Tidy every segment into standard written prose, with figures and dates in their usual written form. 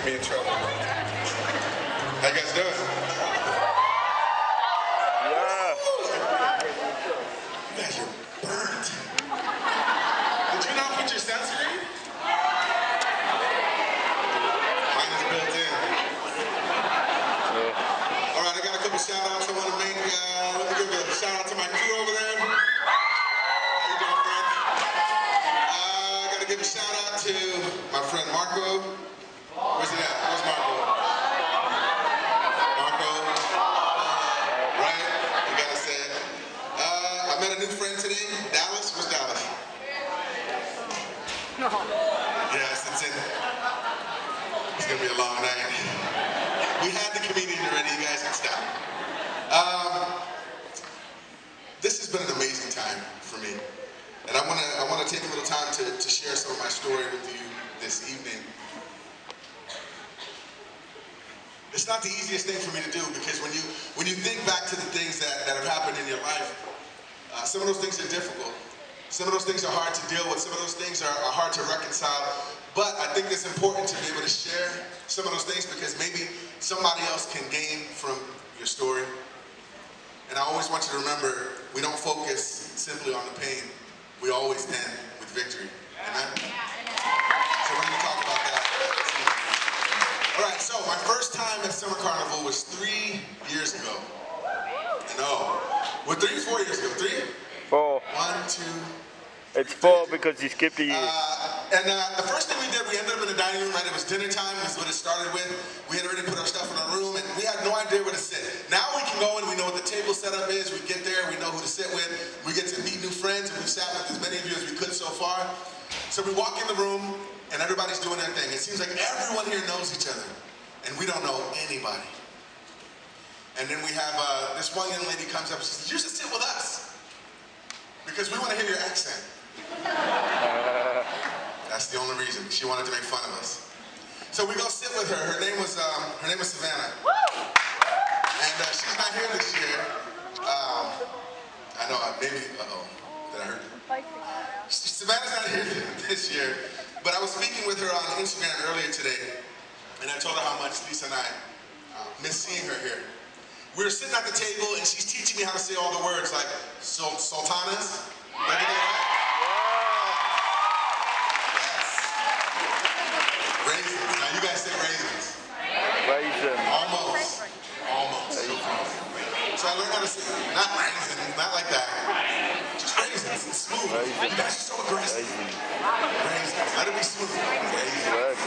me in trouble. How you guys doing? Yeah. You guys are burnt. Did you not put your sunscreen? Mine is built in. Yeah. All right, I got a couple shout outs I want to make. Let me give a shout out to my crew over there. How you doing, friend? I got to give a shout out to my friend Marco. Where's he at? Where's Marco? Marco. Right? You got to say it. I met a new friend today. Dallas. Where's Dallas? No. Yes, it's in. It's going to be a long night. We had the comedian already. You guys can stop. This has been an amazing time for me. And I want to take a little time to share some of my story with you this evening. It's not the easiest thing for me to do because when you think back to the things that have happened in your life, some of those things are difficult. Some of those things are hard to deal with. Some of those things are hard to reconcile. But I think it's important to be able to share some of those things because maybe somebody else can gain from your story. And I always want you to remember, we don't focus simply on the pain. We always end with victory. Amen? So we're going to talk about that. All right, so my first time at Summer Carnival was 3 years ago. No. Well, 3 or 4 years ago? 3? 4. 1, 2. It's 4 because you skipped a year. The first thing we did, we ended up in the dining room, right? It was dinner time, is what it started with. We had already put our stuff in our room, and we had no idea where to sit. Now we can go and we know what the table setup is. We get there, we know who to sit with. We get to meet new friends, and we've sat with as many of you as we could so far. So we walk in the room, and everybody's doing their thing. It seems like everyone here knows each other, and we don't know anybody. And then we have this one young lady comes up and says, "You should sit with us, because we want to hear your accent." That's the only reason. She wanted to make fun of us. So we go sit with her. Her name was Savannah. And she's not here this year. I know, maybe, did I hurt you? Savannah's not here this year. But I was speaking with her on Instagram earlier today, and I told her how much Lisa and I miss seeing her here. We were sitting at the table, and she's teaching me how to say all the words like sultanas. Did I get that right? Raisins. Now you guys say raisins. Raisins. Almost. Almost. So I learned how to say, not raisins, not like that. Just raisins. It's smooth. Raisins. You guys are so aggressive. Raisins. Let it be smooth. Raisins.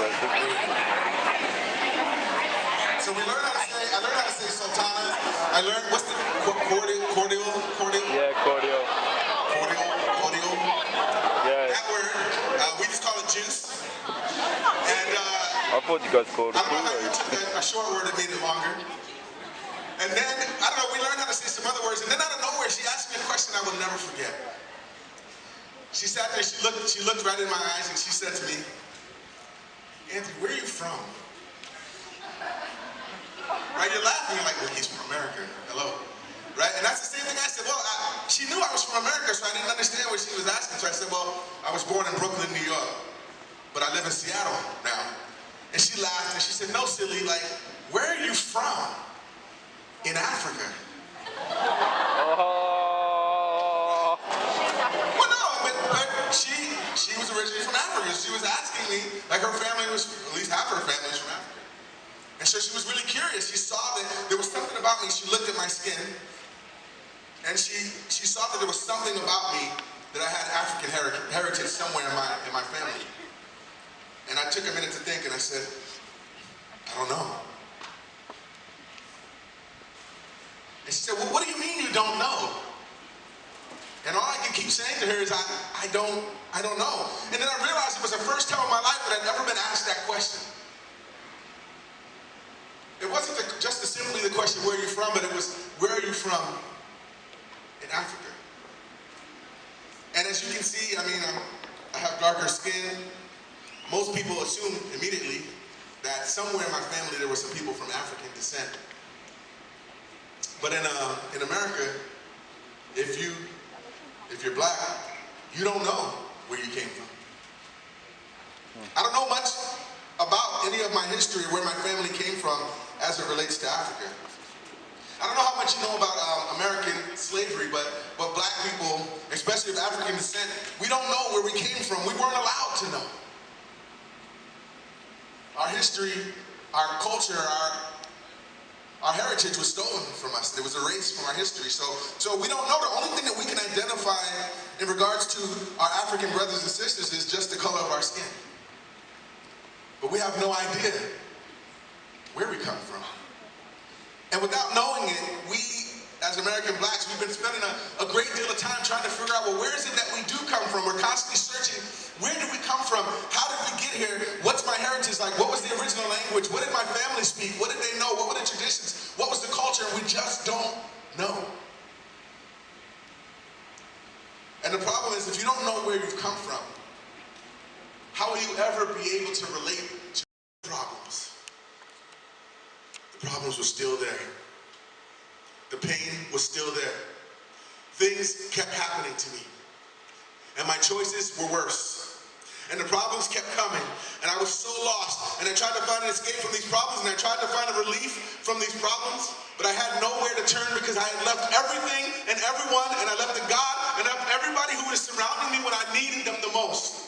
So we learned how to say, I learned how to say sultanas. I learned, what's the, cordial? Yeah, cordial. Cordial. Yeah. That word, we just call it juice. And I thought you guys called it I don't know how you took a short word and made it longer. And then, I don't know, we learned how to say some other words, and then out of nowhere, she asked me a question I will never forget. She sat there, she looked right in my eyes, and she said to me, "Anthony, where are you from?" Right, you're laughing, you're like, well, he's from America, hello. Right, and that's the same thing I said. Well, she knew I was from America, so I didn't understand what she was asking. So I said, well, I was born in Brooklyn, New York, but I live in Seattle now. And she laughed and she said, "No, silly, like, where are you from? In Africa?" Oh. Well, no, but she was originally from Africa. She was asking me, like her family was, at least half her family was from Africa. And so she was really curious. She saw that there was something about me. She looked at my skin, and she saw that there was something about me that I had African heritage somewhere in my family. And I took a minute to think, and I said, "I don't know." And she said, "Well, what do you mean you don't know?" And all I could keep saying to her is, I don't know. And then I realized it was the first time in my life that I'd ever been asked that question. It wasn't just simply the question, "Where are you from?" but it was, "Where are you from in Africa?" And as you can see, I mean, I have darker skin. Most people assume immediately that somewhere in my family there were some people from African descent. But in America, if you're black, you don't know where you came from. I don't know much about any of of my history, where my family came from as it relates to Africa. I don't know how much you know about American slavery, but black people, especially of African descent, we don't know where we came from. We weren't allowed to know. Our history, our culture, our heritage was stolen from us. It was erased from our history. So we don't know. The only thing that we can identify in regards to our African brothers and sisters is just the color of our skin. But we have no idea where we come from. And without knowing it, we, as American blacks, we've been spending a great deal of time trying to figure out, well, where is it that we do come from? We're constantly searching, where did we come from? How did we get here? What's my heritage like? What was the original language? What did my family speak? What did they know? What were the traditions? What was the culture? We just don't know. And the problem is, if you don't know where you've come from, how will you ever be able to relate to problems? The problems were still there. The pain was still there. Things kept happening to me. And my choices were worse. And the problems kept coming. And I was so lost. And I tried to find an escape from these problems. And I tried to find a relief from these problems. But I had nowhere to turn because I had left everything and everyone. And I left the God and everybody who was surrounding me when I needed them the most.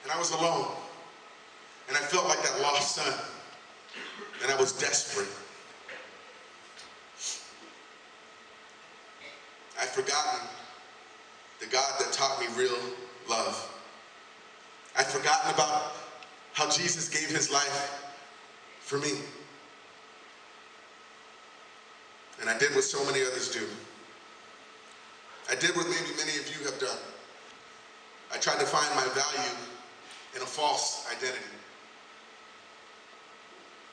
And I was alone. And I felt like that lost son. And I was desperate. I'd forgotten the God that taught me real love. I'd forgotten about how Jesus gave his life for me. And I did what so many others do. I did what maybe many of you have done. I tried to find my value in a false identity.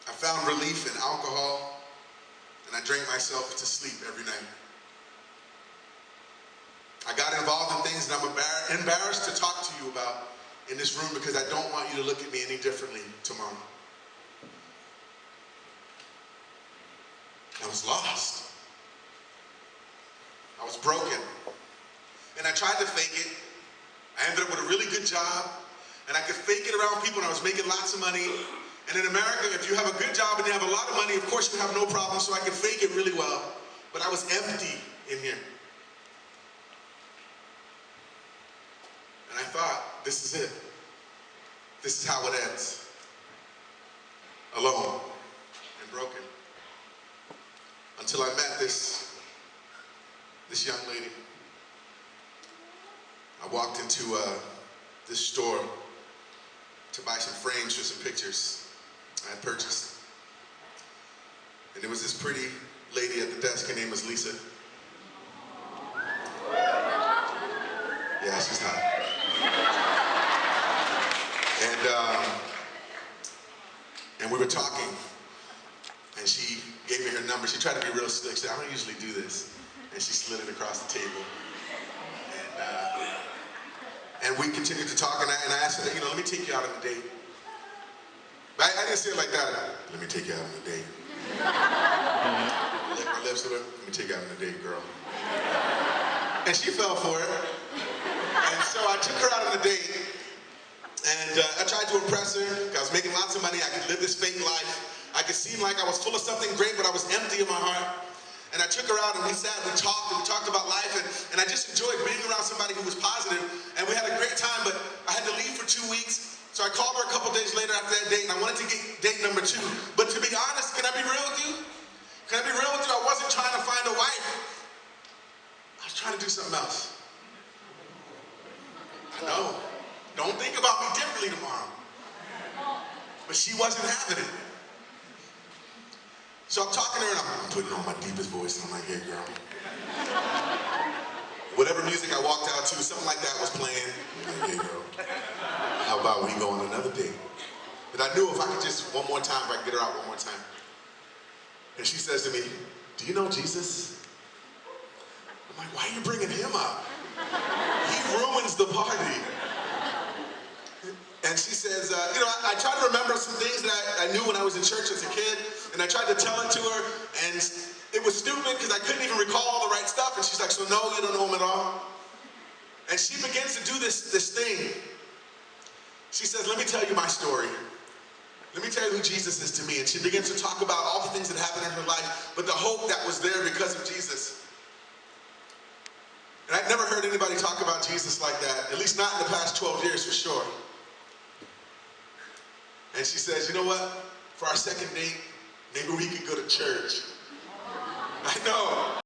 I found relief in alcohol, and I drank myself to sleep every night. I got involved in things that I'm embarrassed to talk to you about in this room because I don't want you to look at me any differently tomorrow. I was lost. I was broken. And I tried to fake it. I ended up with a really good job, and I could fake it around people, and I was making lots of money. And in America, if you have a good job and you have a lot of money, of course you have no problem, so I could fake it really well. But I was empty in here. And I thought, this is it. This is how it ends. Alone and broken. Until I met this young lady. I walked into this store to buy some frames for some pictures I had purchased. And there was this pretty lady at the desk. Her name was Lisa. Yeah, she's hot. And we were talking, and she gave me her number. She tried to be real slick. She said, I don't usually do this. And she slid it across the table. And we continued to talk, and I asked her, let me take you out on a date. But I didn't say it like that. Let me take you out on a date. I licked my lips to her. Let me take you out on a date, girl. And she fell for it. And so I took her out on a date. And I tried to impress her. I was making lots of money. I could live this fake life. I could seem like I was full of something great, but I was empty in my heart. And I took her out, and we sat, and we talked about life, and I just enjoyed being around somebody who was positive, and we had a great time, but I had to leave for 2 weeks, so I called her a couple days later after that date, and I wanted to get date number 2. But to be honest, can I be real with you? Can I be real with you? I wasn't trying to find a wife. I was trying to do something else. I know. Don't think about me differently tomorrow. But she wasn't having it. So I'm talking to her, and I'm putting on my deepest voice, and I'm like, hey, girl. Whatever music I walked out to, something like that was playing. I'm like, hey, girl, how about we go on another date? And I knew if I could just one more time, if I could get her out one more time. And she says to me, do you know Jesus? I'm like, why are you bringing him up? He ruins the party. And she says, I tried to remember some things that I knew when I was in church as a kid, and I tried to tell it to her, and it was stupid because I couldn't even recall all the right stuff, and she's like, so no, you don't know him at all? And she begins to do this thing. She says, let me tell you my story. Let me tell you who Jesus is to me. And she begins to talk about all the things that happened in her life, but the hope that was there because of Jesus. And I'd never heard anybody talk about Jesus like that, at least not in the past 12 years for sure. And she says, you know what? For our second date, maybe we could go to church. I know.